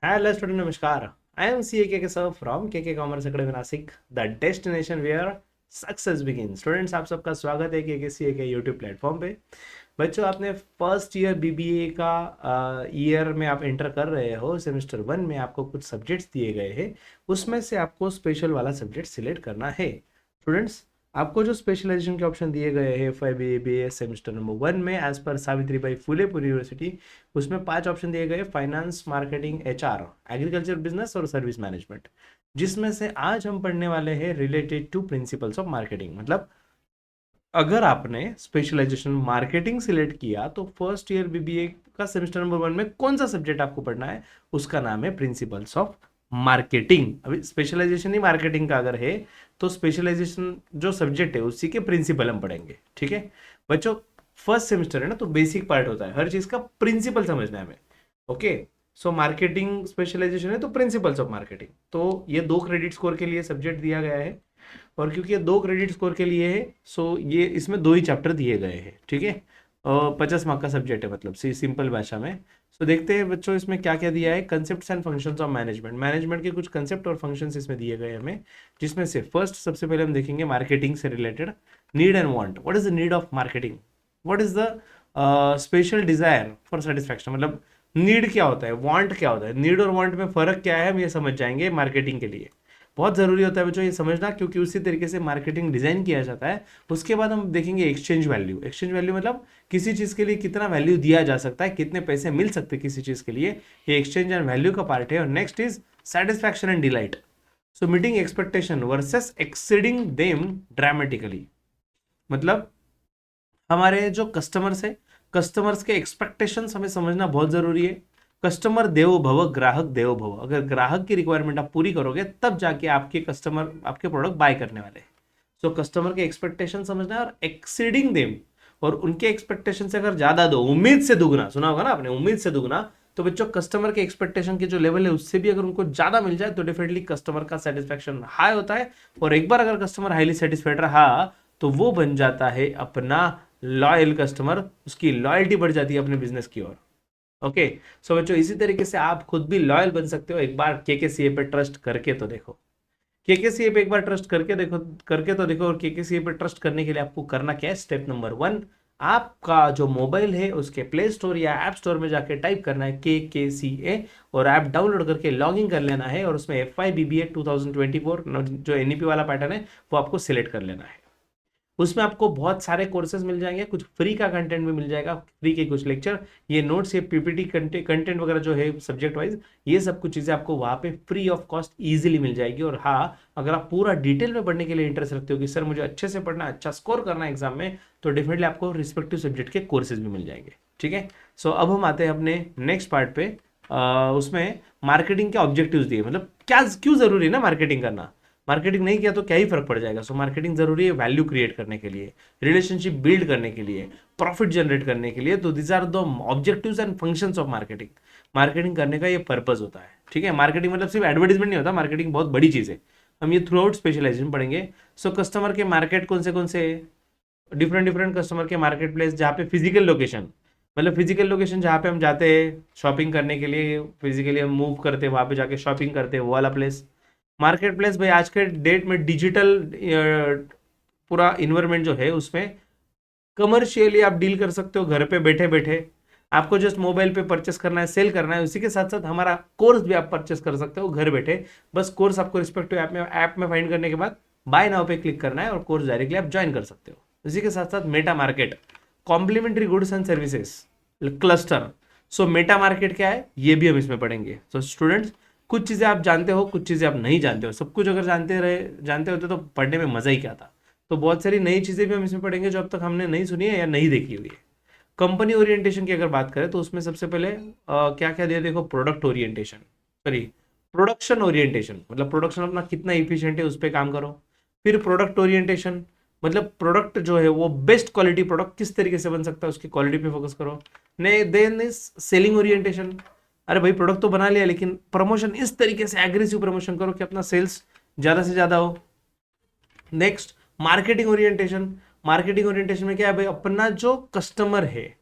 Hello student, namaskar. I am CA KK sir from KK Commerce Academy Nasik, the destination where success begin. Students, आप सबका स्वागत है KK CA के YouTube platform पे। बच्चों, आपने फर्स्ट ईयर BBA का ईयर में आप एंटर कर रहे हो। सेमेस्टर 1 में आपको कुछ सब्जेक्ट्स दिए गए हैं, उसमें से आपको स्पेशल वाला सब्जेक्ट सिलेक्ट करना है। स्टूडेंट्स, आपको जो स्पेशलाइजेशन के ऑप्शन दिए गए हैं फॉर BBA सेमेस्टर नंबर 1 में as per Savitribai Phule university, उसमें 5 ऑप्शन दिए गए: finance, marketing, HR, agriculture business और सर्विस मैनेजमेंट। जिसमें से आज हम पढ़ने वाले हैं related to principles of marketing. मतलब अगर आपने स्पेशलाइजेशन मार्केटिंग सिलेक्ट किया तो फर्स्ट ईयर BBA का सेमेस्टर नंबर 1 में कौन सा सब्जेक्ट आपको पढ़ना है, उसका नाम है प्रिंसिपल्स ऑफ मार्केटिंग। अभी स्पेशलाइजेशन ही मार्केटिंग का अगर है तो स्पेशलाइजेशन जो सब्जेक्ट है उसी के प्रिंसिपल हम पढ़ेंगे। ठीक है बच्चों, फर्स्ट सेमेस्टर है ना, तो बेसिक पार्ट होता है, हर चीज का प्रिंसिपल समझना है हमें। ओके, सो मार्केटिंग स्पेशलाइजेशन है तो प्रिंसिपल्स ऑफ मार्केटिंग, तो ये 2 क्रेडिट स्कोर के लिए सब्जेक्ट दिया गया है। और क्योंकि ये 2 क्रेडिट स्कोर के लिए है, सो ये इसमें 2 ही चैप्टर दिए गए हैं। ठीक है, 50 मार्क का सब्जेक्ट है, मतलब सिंपल भाषा में। सो देखते हैं बच्चों इसमें क्या क्या दिया है। Concept and functions of management, management के कुछ कंसेप्ट और फंक्शंस इसमें दिए गए हमें, जिसमें से फर्स्ट सबसे पहले हम देखेंगे मार्केटिंग से related need and want. What is the need of marketing, what is the special desire for satisfaction. मतलब नीड क्या होता है, वांट क्या होता है, नीड और वांट में फर्क क्या है, हम ये समझ जाएंगे मार्केटिंग के लिए। बहुत ज़रूरी होता है बच्चों ये समझना, क्योंकि उसी तरीके से मार्केटिंग डिज़ाइन किया जाता है। उसके बाद हम देखेंगे एक्सचेंज वैल्यू। एक्सचेंज वैल्यू मतलब किसी चीज़ के लिए कितना वैल्यू दिया जा सकता है, कितने पैसे मिल सकते हैं किसी चीज़ के लिए, ये एक्सचेंज एंड वैल्यू का पार्ट है। और next is satisfaction and delight. So meeting expectation versus exceeding them dramatically. मतलब हमारे जो कस्टमर्स है, कस्टमर्स के एक्सपेक्टेशंस हमें समझना बहुत ज़रूरी है। कस्टमर देवो भव, ग्राहक देवो भव। अगर ग्राहक की रिक्वायरमेंट आप पूरी करोगे तब जाके आपके कस्टमर आपके प्रोडक्ट बाय करने वाले हैं। सो कस्टमर के एक्सपेक्टेशन समझना है और एक्सीडिंग देम, और उनके एक्सपेक्टेशन से अगर ज़्यादा दो, उम्मीद से दुगना, सुना होगा ना आपने, उम्मीद से दुगना। तो बच्चों कस्टमर के एक्सपेक्टेशन के जो लेवल है उससे भी अगर उनको ज़्यादा मिल जाए तो डेफिनेटली कस्टमर का सेटिस्फैक्शन हाई होता है। और एक बार अगर कस्टमर हाईली सेटिस्फाइड रहा तो वो बन जाता है अपना लॉयल कस्टमर, उसकी लॉयल्टी बढ़ जाती है अपने बिजनेस की ओर। ओके, सो बच्चों इसी तरीके से आप खुद भी लॉयल बन सकते हो। एक बार KKCA पे ट्रस्ट करके तो देखो, KKCA पे एक बार ट्रस्ट करके देखो, करके तो देखो। और KKCA पे ट्रस्ट करने के लिए आपको करना क्या है, स्टेप नंबर 1, आपका जो मोबाइल है उसके प्ले स्टोर या ऐप स्टोर में जाके टाइप करना है KKCA और ऐप डाउनलोड करके लॉगिन कर लेना है। और उसमें FI BBA 2024 जो NEP वाला पैटर्न है वो आपको सिलेक्ट कर लेना है। उसमें आपको बहुत सारे कोर्सेज मिल जाएंगे, कुछ फ्री का कंटेंट भी मिल जाएगा, फ्री के कुछ लेक्चर, ये नोट्स, ये PPT कंटेंट वगैरह जो है सब्जेक्ट वाइज, ये सब कुछ चीज़ें आपको वहाँ पे फ्री ऑफ कॉस्ट इजीली मिल जाएगी। और हाँ, अगर आप पूरा डिटेल में पढ़ने के लिए इंटरेस्ट रखते हो कि सर मुझे अच्छे से पढ़ना, अच्छा स्कोर करना है एग्जाम में, तो डेफिनेटली आपको रिस्पेक्टिव सब्जेक्ट के कोर्सेज भी मिल जाएंगे। ठीक है, सो अब हम आते हैं अपने नेक्स्ट पार्ट पे। उसमें मार्केटिंग के ऑब्जेक्टिव्स दिए, मतलब क्या क्यों जरूरी है ना मार्केटिंग करना। मार्केटिंग नहीं किया तो क्या ही फर्क पड़ जाएगा। सो मार्केटिंग जरूरी है वैल्यू क्रिएट करने के लिए, रिलेशनशिप बिल्ड करने के लिए, प्रॉफिट जनरेट करने के लिए। तो this are the objectives and functions of marketing. Marketing करने का ये पर्पज होता है। ठीक है, मार्केटिंग मतलब सिर्फ एडवर्टीजमेंट नहीं होता, मार्केटिंग बहुत बड़ी चीज़ है। हम ये थ्रू आउट स्पेशलाइजेशन पढ़ेंगे। सो कस्टमर के मार्केट कौन से डिफरेंट डिफरेंट कस्टमर के मार्केट प्लेस, जहाँ पे फिजिकल लोकेशन, मतलब फिजिकल लोकेशन जहाँ पे हम जाते हैं शॉपिंग करने के लिए, फिजिकली हम मूव करते हैं, वहाँ पे जाके शॉपिंग करते हैं, वो वाला प्लेस। मार्केट प्लेस भाई आज के डेट में डिजिटल पूरा इन्वायरमेंट जो है उसमें कमर्शियली आप डील कर सकते हो घर पे बैठे बैठे। आपको जस्ट मोबाइल पे परचेस करना है, सेल करना है, उसी के साथ साथ हमारा कोर्स भी आप परचेस कर सकते हो घर बैठे। बस कोर्स आपको रिस्पेक्टिव ऐप में फाइंड करने के बाद बाय नाउ पे क्लिक करना है और कोर्स डायरेक्टली आप ज्वाइन कर सकते हो। इसी के साथ साथ meta market, complementary goods and services cluster. So meta market क्या है ये भी हम इसमें पढ़ेंगे। तो स्टूडेंट्स, कुछ चीज़ें आप जानते हो, कुछ चीज़ें आप नहीं जानते हो। सब कुछ अगर जानते होते तो पढ़ने में मज़ा ही क्या था। तो बहुत सारी नई चीज़ें भी हम इसमें पढ़ेंगे जो अब तक हमने नहीं सुनी है या नहीं देखी हुई है। कंपनी ओरिएंटेशन की अगर बात करें तो उसमें सबसे पहले क्या क्या दिया देखो, product orientation, sorry production orientation, मतलब प्रोडक्शन अपना कितना इफिशिएंट है उस पर काम करो। फिर प्रोडक्ट ओरिएंटेशन मतलब प्रोडक्ट जो है वो बेस्ट क्वालिटी प्रोडक्ट किस तरीके से बन सकता है उसकी क्वालिटी पे फोकस करो। ने देन इज सेलिंग ओरिएंटेशन, अरे भाई प्रोडक्ट तो बना लिया लेकिन प्रमोशन इस तरीके से एग्रेसिव प्रमोशन करो कि अपना सेल्स ज़्यादा से ज़्यादा हो। Next marketing orientation, marketing orientation में क्या है भाई, अपना जो कस्टमर है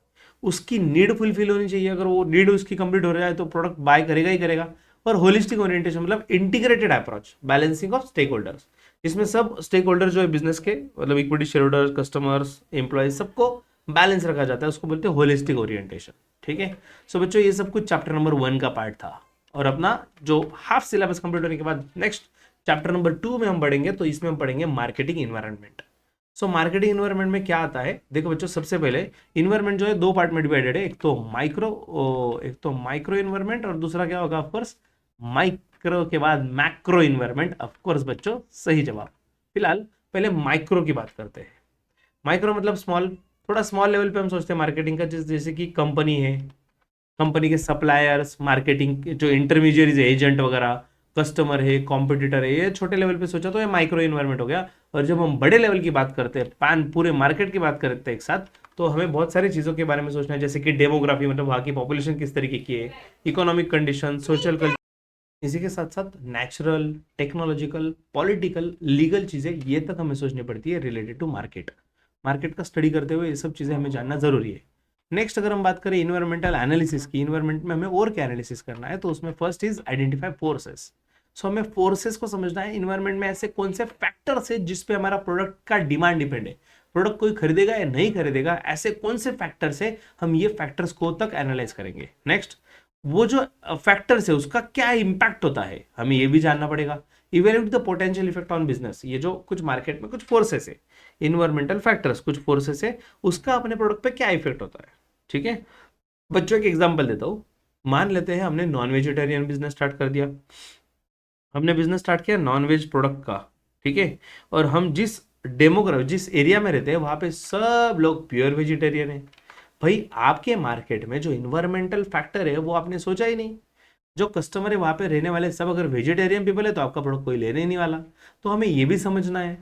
उसकी नीड फुलफिल होनी चाहिए। अगर वो नीड उसकी कंप्लीट हो रहा है तो प्रोडक्ट बाय करेगा ही करेगा। और होलिस्टिक ओरिएंटेशन मतलब integrated approach, balancing of stake holders. इसमें सब स्टेक होल्डर जो है बिजनेस के, मतलब equity share holders, customers, employees, सबको बैलेंस रखा जाता है, उसको बोलते हैं होलिस्टिक ओरिएंटेशन। ठीक है। सो बच्चों ये सब कुछ चैप्टर नंबर 1 का पार्ट था। और अपना जो हाफ सिलेबस कंप्लीट होने के बाद नेक्स्ट चैप्टर नंबर 2 में हम पढ़ेंगे, तो इसमें हम पढ़ेंगे marketing environment. So marketing environment में क्या आता है, देखो बच्चों सबसे पहले इन्वायरमेंट जो है 2 पार्ट में डिवाइडेड है, एक तो माइक्रो इन्वायरमेंट और दूसरा क्या होगा, ऑफकोर्स माइक्रो के बाद मैक्रो इन्वायरमेंट। ऑफकोर्स बच्चों सही जवाब। फिलहाल पहले माइक्रो की बात करते हैं। माइक्रो मतलब स्मॉल, थोड़ा स्मॉल लेवल पे हम सोचते हैं मार्केटिंग का, जैसे कि कंपनी है, कंपनी के सप्लायर्स, मार्केटिंग के जो इंटरमीडियरीज है, एजेंट वगैरह, कस्टमर है, कॉम्पिटिटर है, ये छोटे लेवल पे सोचा तो ये माइक्रो इन्वायरमेंट हो गया। और जब हम बड़े लेवल की बात करते हैं, पैन पूरे मार्केट की बात करते हैं एक साथ, तो हमें बहुत सारी चीज़ों के बारे में सोचना है, जैसे कि डेमोग्राफी मतलब वहाँ की पॉपुलेशन किस तरीके की है, इकोनॉमिक कंडीशन, सोशल कल्चर, इसी के साथ साथ नेचुरल, टेक्नोलॉजिकल, पॉलिटिकल, लीगल चीज़ें, ये तक हमें सोचनी पड़ती है रिलेटेड टू मार्केट। मार्केट का स्टडी करते हुए ये सब चीज़ें हमें जानना जरूरी है। नेक्स्ट अगर हम बात करें इन्वायरमेंटल एनालिसिस की, इन्वायरमेंट में हमें और क्या एनालिसिस करना है, तो उसमें फर्स्ट इज आइडेंटिफाई फोर्सेस। सो हमें फोर्सेस को समझना है, इन्वायरमेंट में ऐसे कौन से फैक्टर्स है जिसपे हमारा प्रोडक्ट का डिमांड डिपेंड है, प्रोडक्ट कोई खरीदेगा या नहीं खरीदेगा, ऐसे कौन से फैक्टर्स है, हम ये फैक्टर्स को तक एनालाइज करेंगे। नेक्स्ट वो जो फैक्टर्स है उसका क्या इम्पैक्ट होता है, हमें ये भी जानना पड़ेगा। Evaluate the potential effect on business, ये जो कुछ मार्केट में कुछ फोर्सेस है, इन्वायरमेंटल फैक्टर्स कुछ फोर्सेस है, उसका अपने प्रोडक्ट पे क्या इफेक्ट होता है। ठीक है बच्चों, एक एग्जांपल देता हूँ। मान लेते हैं हमने नॉन वेजिटेरियन बिजनेस स्टार्ट कर दिया, हमने बिजनेस स्टार्ट किया नॉन वेज प्रोडक्ट का। ठीक है। और हम जिस एरिया में रहते हैं वहां पे सब लोग प्योर वेजिटेरियन है। भाई आपके मार्केट में जो इन्वायरमेंटल फैक्टर है वो आपने सोचा ही नहीं। जो कस्टमर है वहां पे रहने वाले सब अगर वेजिटेरियन पीपल है तो आपका प्रोडक्ट कोई लेने ही नहीं वाला। तो हमें ये भी समझना है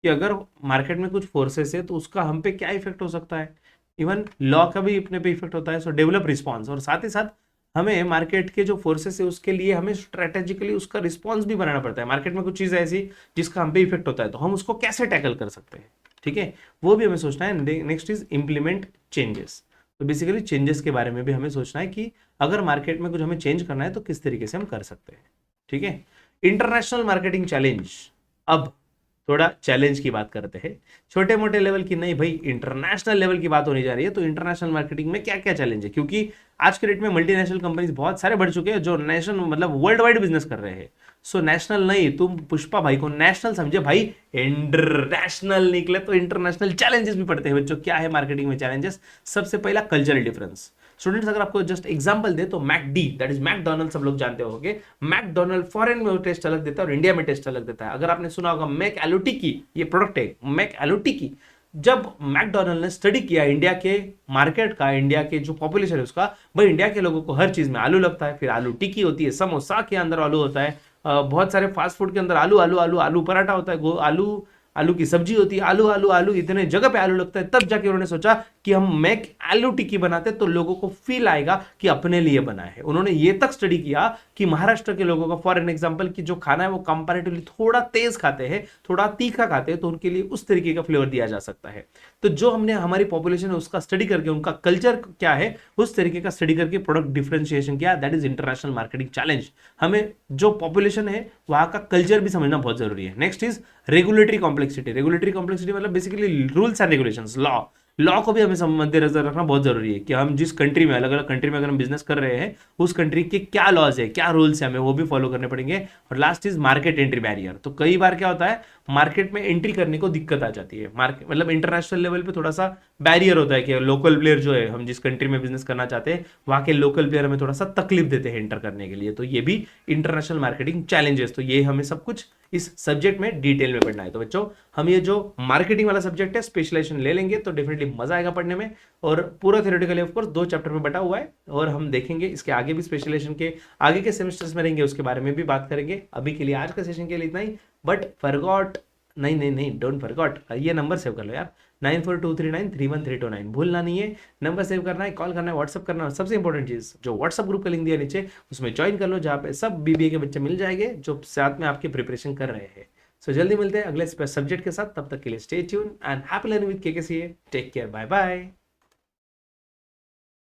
कि अगर मार्केट में कुछ फोर्सेस है तो उसका हम पे क्या इफेक्ट हो सकता है। इवन लॉ का भी अपने पे इफेक्ट होता है। सो डेवलप रिस्पॉन्स, और साथ ही साथ हमें मार्केट के जो फोर्सेस है उसके लिए हमें स्ट्रेटेजिकली उसका रिस्पॉन्स भी बनाना पड़ता है। मार्केट में कुछ चीज़ ऐसी जिसका हम पे इफेक्ट होता है तो हम उसको कैसे टैकल कर सकते हैं। ठीक है, वो भी हमें सोचना है। Next is implement changes. तो बेसिकली चेंजेस के बारे में भी हमें सोचना है कि अगर मार्केट में कुछ हमें चेंज करना है तो किस तरीके से हम कर सकते हैं। ठीक है। इंटरनेशनल मार्केटिंग चैलेंज, अब थोड़ा चैलेंज की बात करते हैं, छोटे मोटे लेवल की नहीं भाई, इंटरनेशनल लेवल की बात होने जा रही है। तो इंटरनेशनल मार्केटिंग में क्या क्या चैलेंज है, क्योंकि आज के डेट में मल्टीनेशनल कंपनीज बहुत सारे बढ़ चुके हैं जो नेशनल मतलब वर्ल्ड वाइड बिजनेस कर रहे हैं। सो नेशनल नहीं, तुम पुष्पा भाई को नेशनल समझे भाई, इंटरनेशनल निकले तो इंटरनेशनल चैलेंजेस भी पड़ते हैं बच्चों। क्या है मार्केटिंग में चैलेंजेस, सबसे पहला कल्चरल डिफरेंस। स्टूडेंट्स अगर आपको जस्ट एग्जांपल दे तो मैकडी, दैट इज मैकडोनल्ड, सब लोग जानते होंगे। मैकडोनल्ड फॉरेन में टेस्ट अलग देता है और इंडिया में टेस्ट अलग देता है। अगर आपने सुना होगा मैक आलू टिक्की, ये प्रोडक्ट है मैक आलू टिक्की। जब मैकडोनल्ड ने स्टडी किया इंडिया के मार्केट का, इंडिया के जो पॉपुलेशन है उसका, भाई इंडिया के लोगों को हर चीज में आलू लगता है, फिर आलू टिक्की होती है, समोसा के अंदर आलू होता है, बहुत सारे फास्ट फूड के अंदर आलू आलू आलू आलू पराठा होता है, आलू आलू की सब्जी होती है, आलू आलू आलू इतने जगह पे आलू लगता है। तब जाके उन्होंने सोचा कि हम मैक आलू टिक्की बनाते तो लोगों को फील आएगा कि अपने लिए बना है। उन्होंने ये तक स्टडी किया कि महाराष्ट्र के लोगों का फॉर एन एग्जांपल की जो खाना है वो कंपैरेटिवली थोड़ा तेज खाते हैं, थोड़ा तीखा खाते हैं, तो उनके लिए उस तरीके का फ्लेवर दिया जा सकता है। तो जो हमने हमारी पॉपुलेशन है उसका स्टडी करके, उनका कल्चर क्या है उस तरीके का स्टडी करके प्रोडक्ट डिफरेंशिएशन किया, that is international marketing challenge. हमें जो पॉपुलेशन है वहां का कल्चर भी समझना बहुत जरूरी है। Next is regulatory complexity. Regulatory complexity मतलब basically rules and regulations, law को भी हमें मद्देनजर रखना बहुत जरूरी है कि हम जिस कंट्री में, अलग अलग कंट्री में अगर हम बिजनेस कर रहे हैं उस कंट्री के क्या लॉज है, क्या रूल्स है, हमें वो भी फॉलो करने पड़ेंगे। और last is market entry barrier. तो कई बार क्या होता है मार्केट में एंट्री करने को दिक्कत आ जाती है, मार्केट मतलब इंटरनेशनल लेवल पे थोड़ा सा बैरियर होता है कि लोकल प्लेयर जो है, हम जिस कंट्री में बिजनेस करना चाहते हैं वहां के लोकल प्लेयर हमें थोड़ा सा तकलीफ देते हैं एंटर करने के लिए। तो ये भी इंटरनेशनल मार्केटिंग चैलेंजेस। तो ये हमें सब कुछ इस सब्जेक्ट में डिटेल में पढ़ना है। तो बच्चों हम ये जो मार्केटिंग वाला सब्जेक्ट है स्पेशलाइजेशन ले लेंगे तो डेफिनेटली मजा आएगा पढ़ने में। और पूरा थ्योरेटिकली ऑफ कोर्स 2 चैप्टर में बटा हुआ है और हम देखेंगे इसके आगे भी स्पेशलाइजेशन के आगे के सेमेस्टर्स में रहेंगे उसके बारे में भी बात करेंगे। अभी के लिए आज का सेशन के लिए इतना ही। बट फॉरगॉट नहीं नहीं नहीं, डोंट फॉरगॉट, ये नंबर सेव कर लो यार, 9423931329। भूलना नहीं है, नंबर सेव करना है, कॉल करना है, व्हाट्सअप करना है। सबसे इंपॉर्टेंट चीज जो व्हाट्सअप ग्रुप का लिंक दिया नीचे उसमें ज्वाइन कर लो, जहाँ पे सब बीबीए के बच्चे मिल जाएंगे जो साथ में आपकी प्रिपरेशन कर रहे हैं। सो जल्दी मिलते हैं अगले सब्जेक्ट के साथ, तब तक के लिए stay tune and happy learning with KKCA. Take care, bye bye.